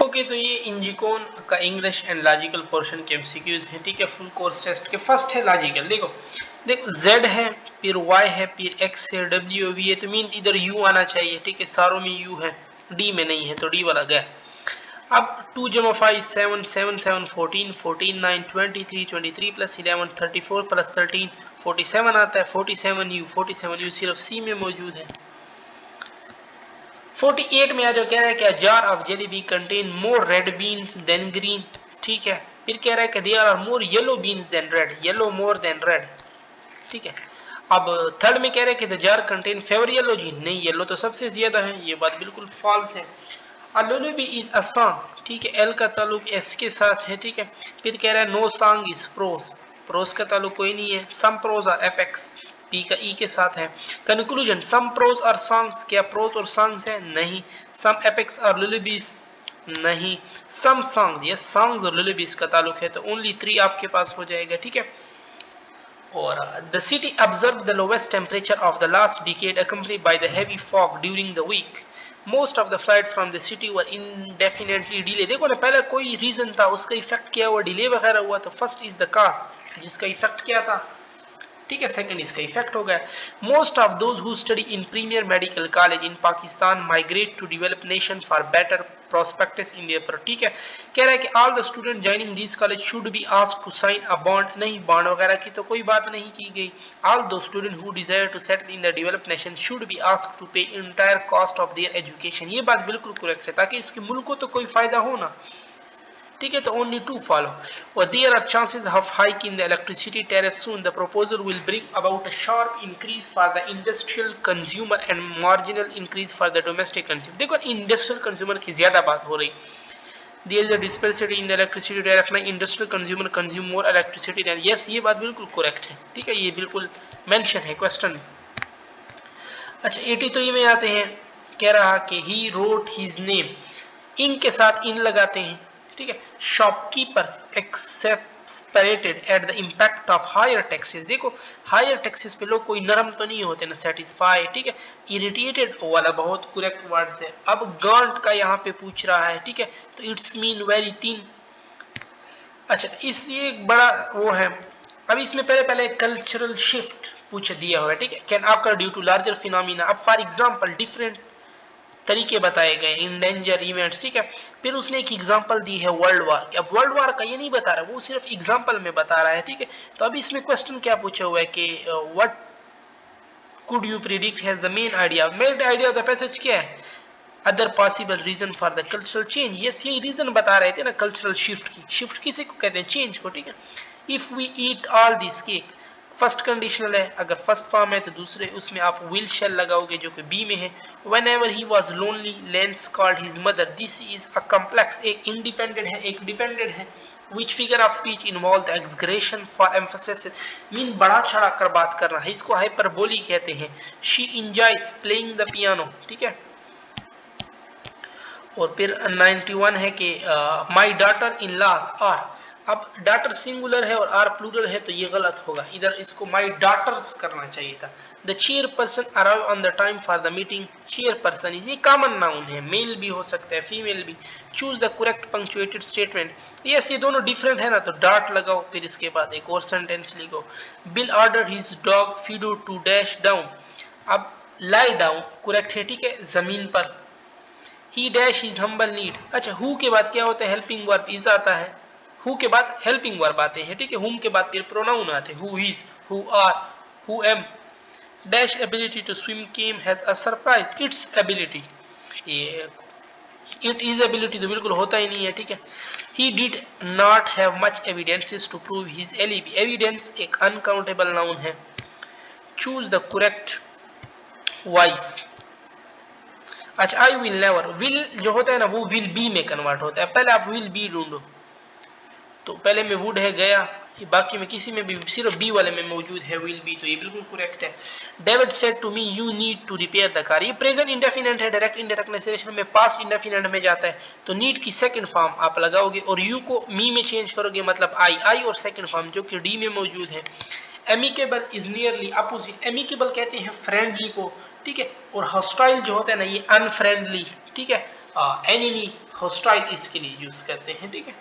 Okay, तो ये इंजिकोन का इंग्लिश एंड लॉजिकल पोर्शन के एमसीक्यूज हैं, ठीक है, फुल कोर्स टेस्ट के। फर्स्ट है लॉजिकल। देखो देखो जेड है, फिर वाई है, फिर एक्स है, डब्ल्यू वी है, तो मीन इधर यू आना चाहिए, ठीक है, सारों में यू है, डी में नहीं है, तो डी वाला गया। अब 2 जमा 5 7 7 7 14 14 9 23 23 प्लस 11 34 प्लस 13 47 आता है। 47 यू सिर्फ सी में मौजूद है। 48 में आ जाओ, कह रहा है कि jar of jelly contain more red beans than green, ठीक है। फिर कह रहा है कि there are more yellow beans than red, yellow more than red, ठीक है। अब थर्ड में कह रहे हैं कि the jar contain fewer yellow, जी नहीं, येलो तो सबसे ज्यादा है, ये बात बिल्कुल फॉल्स है। अलुलुबी इज अ सॉन्ग, ठीक है, एल का ताल्लुक एस के साथ है, ठीक है। फिर कह रहा है no song is prose, prose का ताल्लुक कोई नहीं है। Some prose are apex, P का ई के साथ है। कंक्लूजन सम प्रोस और सॉन्ग्स, क्या प्रोस और सॉन्ग्स है? नहीं। सम एपेक्स और लुलुबीज, नहीं। सम सॉन्ग्स, यस, सॉन्ग्स और लुलुबीज का ताल्लुक है, तो ओनली 3 आपके पास हो जाएगा, ठीक है। और the city observed the lowest temperature of the last decade accompanied by the heavy fog during the week. Most of the flights from the city were indefinitely delayed. देखो ना, पहले कोई रीजन था, उसका इफेक्ट क्या हुआ, डिले वगैरह हुआ। तो फर्स्ट इज द कास्ट, जिसका इफेक्ट क्या था, ठीक है। सेकंड इसका इफेक्ट हो गया। Most of those who study in premier medical college in Pakistan migrate to develop nation for better prospectus in there, ठीक है। कह रहा है कि all the student joining this college should be asked to sign a bond, नहीं, bond वगैरह की तो कोई बात नहीं की गई। All those student who desire to settle in the develop nation should be asked to pay entire cost of their education, ये बात बिल्कुल करेक्ट है, ताकि इसके मुल्क को तो कोई फायदा हो ना, ठीक है। तो ओनली 2 फॉलो। और there are chances of hike in the electricity tariff soon, the proposal will bring about a sharp increase for the industrial consumer and marginal increase for the domestic consumer. देखो industrial consumer की ज्यादा बात हो रही। There is a disparity in the electricity tariff, ना industrial consumer consume more electricity than, yes, ये बात बिल्कुल करेक्ट है, ठीक है, ये बिल्कुल मेंशन है क्वेश्चन में। अच्छा 83 में आते हैं, कह रहा कि he wrote his name, in के साथ इन लगाते हैं, ठीक है। Shopkeepers accepted at the impact of higher taxes, देखो हायर टैक्सेस पे लोग कोई नरम तो नहीं होते ना, सेटिस्फाई, ठीक है। इरिटेटेड वाला बहुत करेक्ट वर्ड्स है। अब गांट का यहाँ पे पूछ रहा है, ठीक है, तो इट्स मीन वेरी थिन। अच्छा इस ये एक बड़ा वो है। अब इसमें पहले पहले कल्चरल शिफ्ट पूछ दिया हुआ है, ठीक है। Can occur due to larger phenomena, अब फॉर एग्जांपल डिफरेंट तरीके बताए गए, इन डेंजर इवेंट्स, ठीक है। फिर उसने एक एग्जांपल दी है वर्ल्ड वार, अब वर्ल्ड वार का ये नहीं बता रहा, वो सिर्फ एग्जांपल में बता रहा है, ठीक है। तो अब इसमें क्वेश्चन क्या पूछा हुआ है कि what could you predict has the main idea, main idea of the passage क्या है, other possible reason for the cultural change, yes, यही रीजन बता रहे थे ना कल्चरल शिफ्ट की। शिफ्ट किसी को कहते हैं, चेंज को, ठीक है। If we eat all this cake, first conditional है, अगर फर्स्ट फॉर्म है तो दूसरे उसमें आप विल शेल लगाओगे जो कि बी में है। When ever he was lonely lens called his mother, this is a complex, एक इंडिपेंडेंट है एक डिपेंडेंट है। Which figure of speech involve the exaggeration for emphasis, mean बढ़ा चढ़ा कर बात करना है, इसको हाइपरबोली कहते हैं। She enjoys playing the piano, ठीक है। और फिर 91 है कि my daughter in laws are, अब डॉटर सिंगुलर है और आर प्लूरल है, तो ये गलत होगा, इधर इसको माई डॉटर्स करना चाहिए था। The chair person arrive on the time for the meeting, chair person ये कॉमन नाउन है, मेल भी हो सकता है फीमेल भी। Choose the correct punctuated statement, yes ये दोनों डिफरेंट है ना, तो डॉट लगाओ, फिर इसके बाद एक और सेंटेंस लिखो। Bill order his dog Fido to dash down, अब लाई डाउन करेक्ट है, ठीक है, जमीन पर। He dash his humble need, अच्छा हु के बाद क्या होता है, हेल्पिंग वर्ब इज आता है, हु के बाद हेल्पिंग वर्ब आते हैं, ठीक है। हुम के बाद फिर प्रोनाउन आते हैं, who is, who are, who am. Dash ability to swim came has a surprise, it's ability, ये इट इज एबिलिटी तो बिल्कुल होता ही नहीं है, ठीक है। He did not have much evidences to prove his alibi, evidence एक अनकाउंटेबल नाउन है। चूज द करेक्ट वॉइस, अच्छा आई विल नेवर, विल जो होता है ना वो विल बी में कन्वर्ट होता है, पहले आप विल बी ढूंढो, तो पहले में वुड है गया, बाकी में किसी में भी सिर्फ बी वाले में मौजूद है विल बी, तो ये बिल्कुल करेक्ट है। David said to me you need to repair the car, ये प्रेजेंट इंडेफिनिट है, डायरेक्ट इनडायरेक्ट नेसेशन में पास्ट इंडेफिनिट में जाता है, तो नीड की सेकंड फॉर्म आप लगाओगे और यू को मी में चेंज करोगे, मतलब आई, आई और सेकंड फॉर्म जो कि डी में मौजूद है। Amicable is nearly opposite, amicable कहते हैं फ्रेंडली को, ठीक है, और हॉस्टाइल जो होता है ना ये अनफ्रेंडली, ठीक है। एनिमी हॉस्टाइल इसके लिए यूज करते हैं, ठीक है।